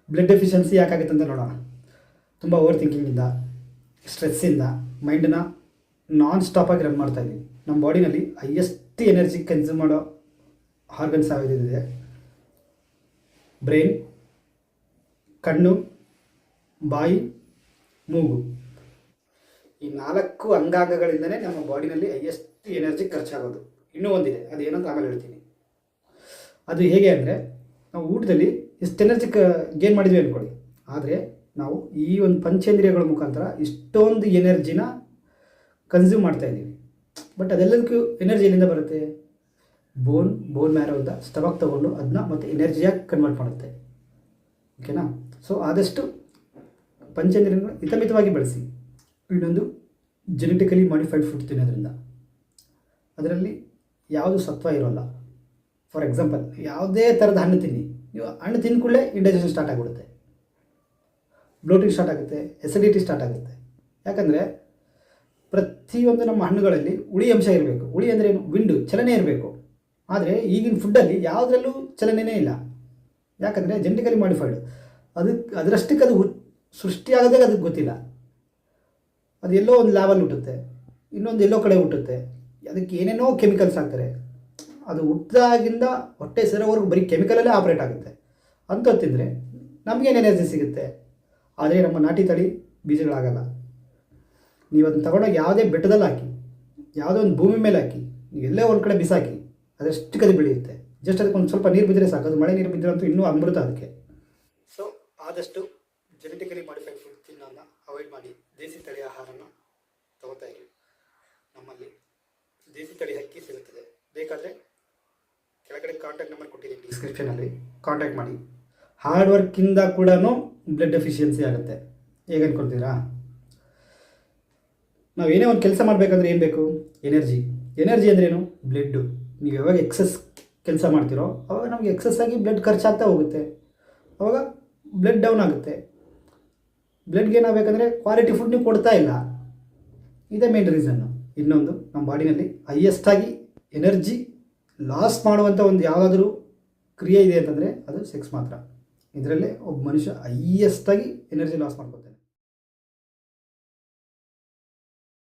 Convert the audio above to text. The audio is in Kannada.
ಬ್ಲಡ್ ಡೆಫಿಷಿಯನ್ಸಿ ಯಾಕಾಗುತ್ತೆ ಅಂತ ನೋಡೋಣ. ತುಂಬ ಓವರ್ ಥಿಂಕಿಂಗಿಂದ, ಸ್ಟ್ರೆಸ್ಸಿಂದ ಮೈಂಡನ್ನ ನಾನ್ ಸ್ಟಾಪಾಗಿ ರನ್ ಮಾಡ್ತಾ ಇದ್ದೀವಿ. ನಮ್ಮ ಬಾಡಿನಲ್ಲಿ ಹೈಯೆಸ್ಟ್ ಎನರ್ಜಿ ಕನ್ಸ್ಯೂಮ್ ಮಾಡೋ ಆರ್ಗನ್ಸ್ ಯಾವುದಿದೆ? ಬ್ರೈನ್, ಕಣ್ಣು, ಬಾಯಿ, ಮೂಗು. ಈ 4 ಅಂಗಾಂಗಗಳಿಂದನೇ ನಮ್ಮ ಬಾಡಿನಲ್ಲಿ ಹೈಯೆಸ್ಟ್ ಎನರ್ಜಿ ಖರ್ಚಾಗೋದು. ಇನ್ನೂ ಒಂದಿದೆ, ಅದು ಏನಂತ ಆಮೇಲೆ ಹೇಳ್ತೀನಿ. ಅದು ಹೇಗೆ ಅಂದರೆ, ನಾವು ಊಟದಲ್ಲಿ ಎಷ್ಟು ಎನರ್ಜಿ ಗೇನ್ ಮಾಡಿದ್ವಿ ಅಂದ್ಕೊಳ್ಳಿ, ಆದರೆ ನಾವು ಈ ಒಂದು ಪಂಚೇಂದ್ರಿಯಗಳ ಮುಖಾಂತರ ಇಷ್ಟೊಂದು ಎನರ್ಜಿನ ಕನ್ಸ್ಯೂಮ್ ಮಾಡ್ತಾಯಿದ್ದೀವಿ. ಬಟ್ ಅದೆಲ್ಲದಕ್ಕೂ ಎನರ್ಜಿ ಎಲ್ಲಿಂದ ಬರುತ್ತೆ? ಬೋನ್ ಮ್ಯಾರೋಯಿಂದ ಸ್ಟಮಕ್ ತೊಗೊಂಡು ಅದನ್ನ ಮತ್ತು ಎನರ್ಜಿಯಾಗಿ ಕನ್ವರ್ಟ್ ಮಾಡುತ್ತೆ. ಓಕೆನಾ? ಸೊ ಆದಷ್ಟು ಪಂಚೇಂದ್ರಿಯಗಳನ್ನ ಹಿತಮಿತವಾಗಿ ಬಳಸಿ. ಇನ್ನೊಂದು, ಜೆನೆಟಿಕಲಿ ಮಾಡಿಫೈಡ್ ಫುಡ್ ತಿನ್ನೋದ್ರಿಂದ ಅದರಲ್ಲಿ ಯಾವುದು ಸತ್ವ ಇರೋಲ್ಲ. ಫಾರ್ ಎಕ್ಸಾಂಪಲ್, ಯಾವುದೇ ಥರದ ಹಣ್ಣು ತಿನ್ನಿ, ನೀವು ಹಣ್ಣು ತಿಂದ ಕೂಡಲೇ ಇಂಡೈಜೆಷನ್ ಸ್ಟಾರ್ಟ್ ಆಗಿಬಿಡುತ್ತೆ, ಬ್ಲೋಟಿಂಗ್ ಸ್ಟಾರ್ಟ್ ಆಗುತ್ತೆ, ಎಸಿಡಿಟಿ ಸ್ಟಾರ್ಟ್ ಆಗುತ್ತೆ. ಯಾಕಂದರೆ ಪ್ರತಿಯೊಂದು ನಮ್ಮ ಹಣ್ಣುಗಳಲ್ಲಿ ಹುಳಿ ಅಂಶ ಇರಬೇಕು. ಹುಳಿ ಅಂದರೆ ಏನು? ವಿಂಡು, ಚಲನೆ ಇರಬೇಕು. ಆದರೆ ಈಗಿನ ಫುಡ್ಡಲ್ಲಿ ಯಾವುದರಲ್ಲೂ ಚಲನೆಯೇ ಇಲ್ಲ. ಯಾಕಂದರೆ ಜೆನೆಟಿಕಲಿ ಮಾಡಿಫೈಡ್, ಅದರಷ್ಟಕ್ಕೆ ಅದು ಸೃಷ್ಟಿಯಾಗೋದೇ ಅದಕ್ಕೆ ಗೊತ್ತಿಲ್ಲ. ಅದು ಎಲ್ಲೋ ಒಂದು ಲ್ಯಾಬಲ್ಲಿ ಹುಟ್ಟುತ್ತೆ, ಇನ್ನೊಂದು ಎಲ್ಲೋ ಕಡೆ ಹುಟ್ಟುತ್ತೆ. ಅದಕ್ಕೆ ಏನೇನೋ ಕೆಮಿಕಲ್ಸ್ ಹಾಕ್ತಾರೆ. ಅದು ಹುಟ್ಟಿದಾಗಿಂದ ಹೊಟ್ಟೆ ಸೇರೋವರೆಗೂ ಬರೀ ಕೆಮಿಕಲಲ್ಲೇ ಆಪ್ರೇಟ್ ಆಗುತ್ತೆ. ಅಂತ ತಿಂದರೆ ನಮಗೇನು ಎನರ್ಜಿ ಸಿಗುತ್ತೆ? ಆದರೆ ನಮ್ಮ ನಾಟಿ ತಳಿ ಬೀಜಗಳಾಗಲ್ಲ. ನೀವು ಅದನ್ನು ತಗೊಂಡೋಗಿ ಯಾವುದೇ ಬೆಟ್ಟದಲ್ಲಿ ಹಾಕಿ, ಯಾವುದೋ ಒಂದು ಭೂಮಿ ಮೇಲೆ ಹಾಕಿ, ನೀವು ಎಲ್ಲೇ ಒಂದು ಕಡೆ ಬಿಸಾಕಿ, ಅದಷ್ಟಕ್ಕೆ ಅದು ಬೆಳೆಯುತ್ತೆ. ಜಸ್ಟ್ ಅದಕ್ಕೆ ಒಂದು ಸ್ವಲ್ಪ ನೀರು ಬಿದ್ದರೆ ಸಾಕು. ಅದು ಮಳೆ ನೀರು ಬಿದ್ದರೆ ಅಂತೂ ಇನ್ನೂ ಅಮೃತ ಅದಕ್ಕೆ. ಸೊ ಆದಷ್ಟು ಜೆನೆಟಿಕಲಿ ಮಾಡಿಫೈಡ್ ಫುಡ್ ತಿನ್ನೋದನ್ನ ಅವಾಯ್ಡ್ ಮಾಡಿ ದೇಸಿ ತಳಿ ಆಹಾರನ ತಗೋತಾ ಇರಿ. ನಮ್ಮಲ್ಲಿ ದೇಸಿ ತಳಿ ಅಕ್ಕಿ ಸಿಗುತ್ತದೆ. ಬೇಕಾದರೆ ಕೆಳಗಡೆ ಕಾಂಟ್ಯಾಕ್ಟ್ ನಂಬರ್ ಕೊಟ್ಟಿದ್ದೀನಿ ಡಿಸ್ಕ್ರಿಪ್ಷನಲ್ಲಿ, ಕಾಂಟ್ಯಾಕ್ಟ್ ಮಾಡಿ. ಹಾರ್ಡ್ ವರ್ಕಿಂದ ಕೂಡ ಬ್ಲಡ್ ಡೆಫಿಷಿಯನ್ಸಿ ಆಗುತ್ತೆ. ಹೇಗೆ ಅಂದ್ಕೊಳ್ತೀರಾ? ನಾವು ಏನೇ ಒಂದು ಕೆಲಸ ಮಾಡಬೇಕಂದ್ರೆ ಏನು ಬೇಕು? ಎನರ್ಜಿ. ಎನರ್ಜಿ ಅಂದ್ರೇನು? ಬ್ಲಡ್ಡು. ನೀವು ಯಾವಾಗ ಎಕ್ಸಸ್ ಕೆಲಸ ಮಾಡ್ತೀರೋ ಅವಾಗ ನಮಗೆ ಎಕ್ಸಸ್ ಆಗಿ ಬ್ಲಡ್ ಖರ್ಚಾಗ್ತಾ ಹೋಗುತ್ತೆ. ಅವಾಗ ಬ್ಲಡ್ ಡೌನ್ ಆಗುತ್ತೆ. ಬ್ಲಡ್ಗೆ ಏನಾಗಬೇಕಂದ್ರೆ ಕ್ವಾಲಿಟಿ ಫುಡ್ ನೀವು ಕೊಡ್ತಾ ಇಲ್ಲ. ಇದೇ ಮೇನ್ ರೀಸನ್ನು. ಇನ್ನೊಂದು, ನಮ್ಮ ಬಾಡಿನಲ್ಲಿ ಹೈಯೆಸ್ಟಾಗಿ ಎನರ್ಜಿ ಲಾಸ್ ಮಾಡುವಂಥ ಒಂದು ಯಾವುದಾದ್ರೂ ಕ್ರಿಯೆ ಇದೆ ಅಂತಂದರೆ ಅದು ಸೆಕ್ಸ್ ಮಾತ್ರ. ಇದರಲ್ಲೇ ಒಬ್ಬ ಮನುಷ್ಯ ಹೈಯೆಸ್ಟಾಗಿ ಎನರ್ಜಿ ಲಾಸ್ ಮಾಡ್ಕೊತಾನೆ.